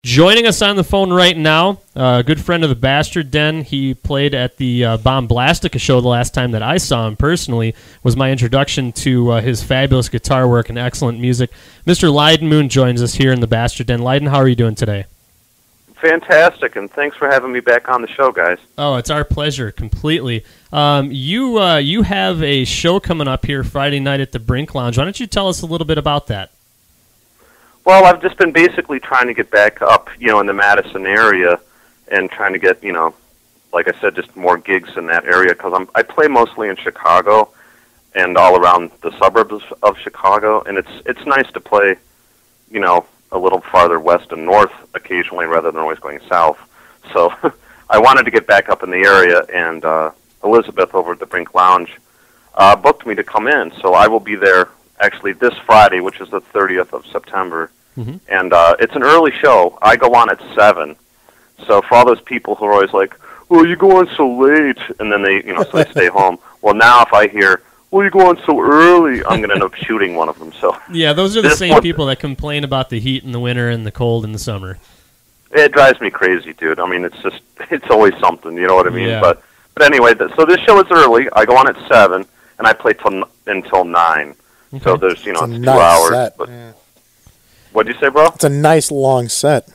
Joining us on the phone right now, a good friend of the Bastard Den. He played at the Bomblastica show the last time that I saw him personally. Was my introduction to his fabulous guitar work and excellent music. Mr. Lyden Moon joins us here in the Bastard Den. Lyden, how are you doing today? Fantastic, and thanks for having me back on the show, guys. Oh, it's our pleasure, completely. You have a show coming up here Friday night at the Brink Lounge. Why don't you tell us a little bit about that? Well, I've just been basically trying to get back up, in the Madison area, and trying to get, like I said, just more gigs in that area, because I play mostly in Chicago and all around the suburbs of Chicago, and it's nice to play, a little farther west and north occasionally rather than always going south. So I wanted to get back up in the area, and Elizabeth over at the Brink Lounge booked me to come in, so I will be there actually this Friday, which is the 30th of September. Mm-hmm. And it's an early show. I go on at 7. So for all those people who are always like, "Well, you go on so late," and then they, so they stay home. Well, now if I hear, "Well, you go on so early," I'm going to end up shooting one of them. So yeah, those are the same people that complain about the heat in the winter and the cold in the summer. It drives me crazy, dude. I mean, it's always something. You know what I mean? Yeah. But anyway, so this show is early. I go on at 7, and I play until 9. Okay. So there's, it's 2 nice hours. Set. But what'd you say, bro? It's a nice long set.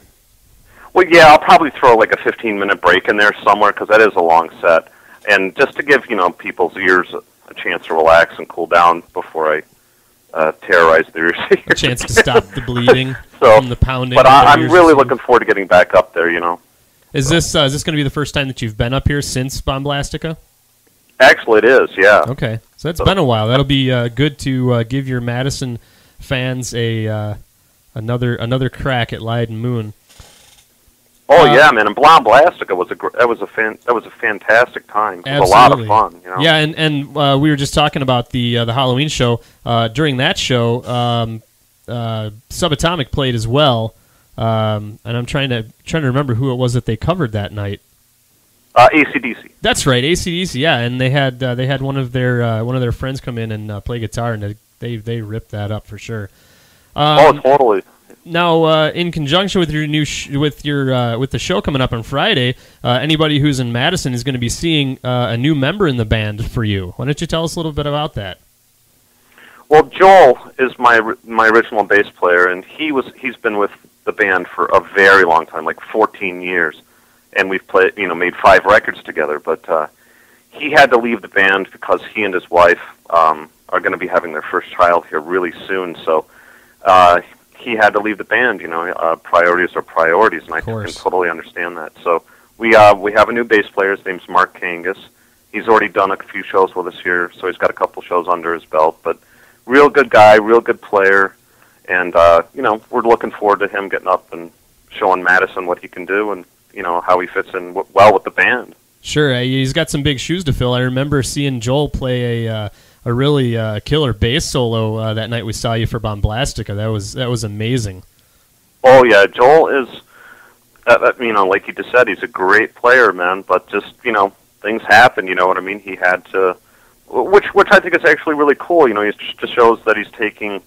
Well, yeah, I'll probably throw like a 15-minute break in there somewhere, because that is a long set. And just to give, people's ears a chance to relax and cool down before I terrorize their ears. A chance to stop the bleeding from the pounding. But I'm really looking forward to getting back up there, Is this going to be the first time that you've been up here since Bomblastica? Actually, it is, yeah. Okay, so it's been a while. That'll be good to give your Madison fans another crack at Lyden Moon. Oh yeah, man! And Bomblastica was a fantastic time. It was a lot of fun. Yeah, and we were just talking about the Halloween show. During that show, Subatomic played as well, and I'm trying to remember who it was that they covered that night. AC/DC. That's right, AC/DC. Yeah, and they had one of their friends come in and play guitar, and they ripped that up for sure. Totally. Now, in conjunction with your with the show coming up on Friday, anybody who's in Madison is going to be seeing a new member in the band for you. Why don't you tell us a little bit about that? Well, Joel is my original bass player, and he's been with the band for a very long time, like 14 years. And we've made 5 records together, but he had to leave the band because he and his wife are going to be having their first child here really soon. So he had to leave the band. Priorities are priorities, and I can totally understand that. So we have a new bass player. His name's Mark Kangas. He's already done a few shows with us here, so he's got a couple shows under his belt. But real good guy, real good player, and we're looking forward to him getting up and showing Madison what he can do, and how he fits in well with the band. Sure, he's got some big shoes to fill. I remember seeing Joel play a really killer bass solo that night we saw you for Bomblastica. That was amazing. Oh yeah, Joel is, like you just said, he's a great player, man. But just things happen. You know what I mean? He had to, which I think is actually really cool. He just shows that he's taking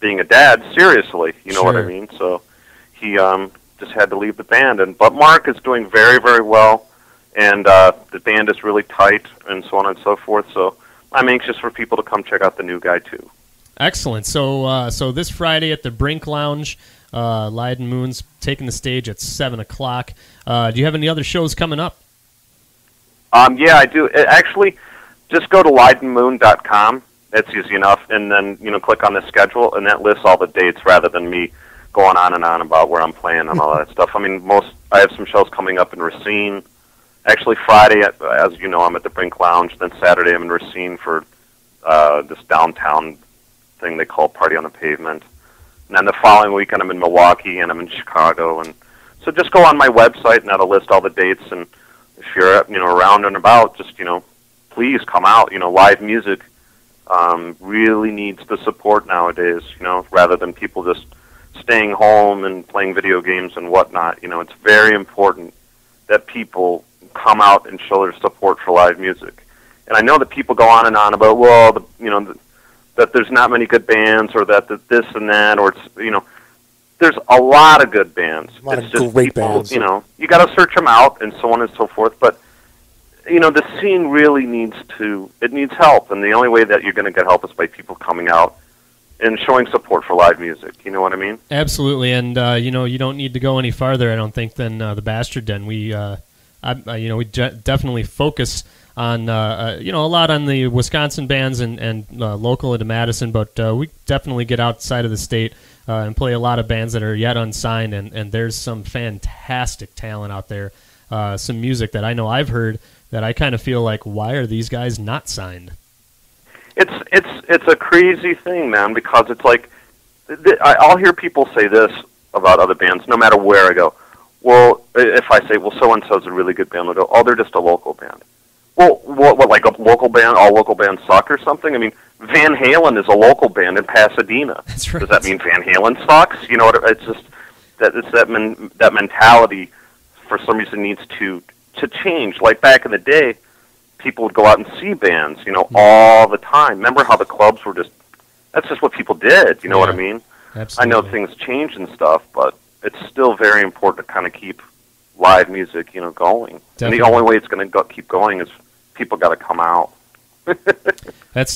being a dad seriously. You know what I mean? So he just had to leave the band, but Mark is doing very, very well, and the band is really tight, and so on and so forth. So I'm anxious for people to come check out the new guy too. Excellent. So this Friday at the Brink Lounge, Lyden Moon's taking the stage at 7 o'clock. Do you have any other shows coming up? Yeah, I do. Actually, just go to lydenmoon.com. That's easy enough, and then click on the schedule, and that lists all the dates rather than me going on and on about where I'm playing and all that stuff. I mean, I have some shows coming up in Racine. Actually, Friday, as you know, I'm at the Brink Lounge. Then Saturday, I'm in Racine for this downtown thing they call Party on the Pavement. And then the following weekend, I'm in Milwaukee, and I'm in Chicago. And so just go on my website, and that'll list all the dates. And if you're around and about, just please come out. Live music really needs the support nowadays. Rather than people just staying home and playing video games and whatnot. It's very important that people come out and show their support for live music. And I know that people go on and on about, that there's not many good bands, or that this and that, or it's, there's a lot of good bands. A lot it's of just great people, bands. you know, you got to search them out and so on and so forth. But you know, the scene really needs help, and the only way that you're going to get help is by people coming out and showing support for live music. You know what I mean? Absolutely, and you know, you don't need to go any farther, I don't think, than the Bastard Den. We definitely focus on you know, a lot on the Wisconsin bands and local into Madison, but we definitely get outside of the state and play a lot of bands that are yet unsigned, and there's some fantastic talent out there, some music that I know I've heard that I kind of feel like, why are these guys not signed? It's a crazy thing, man, because it's like I'll hear people say this about other bands, no matter where I go. Well, if I say, well, so and so's a really good band, they'll go, oh, they're just a local band. Well, what, like a local band? All local bands suck or something? I mean, Van Halen is a local band in Pasadena. That's right. Does that mean Van Halen sucks? You know what? It's just that mentality for some reason needs to change. Like back in the day, people would go out and see bands, you know, all the time. Remember how the clubs were that's just what people did, you know what I mean? Absolutely. I know things change and stuff, but it's still very important to kind of keep live music, you know, going. Definitely. And the only way it's going to keep going is people got to come out. That's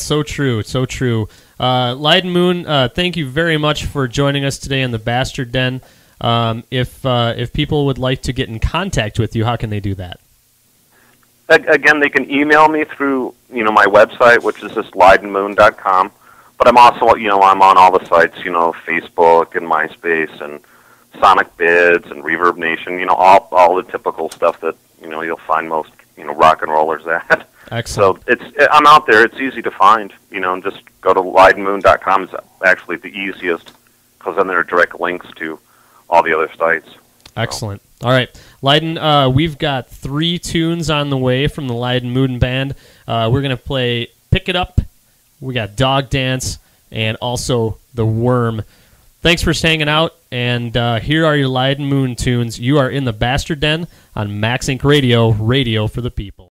so true. It's so true. Lyden Moon, thank you very much for joining us today in the Bastard Den. If people would like to get in contact with you, how can they do that? Again, they can email me through, you know, my website, which is just lydenmoon.com. But I'm also, you know, I'm on all the sites, you know, Facebook and MySpace and Sonic Bids and Reverb Nation, you know, all the typical stuff that, you know, you'll find most, you know, rock and rollers at. Excellent. So I'm out there. It's easy to find, you know, and just go to lydenmoon.com is actually the easiest, because then there are direct links to all the other sites. Excellent. All right, Lyden, we've got 3 tunes on the way from the Lyden Moon Band. We're going to play Pick It Up, we got Dog Dance, and also The Worm. Thanks for hanging out, and here are your Lyden Moon tunes. You are in the Bastard Den on Max Inc. Radio, radio for the people.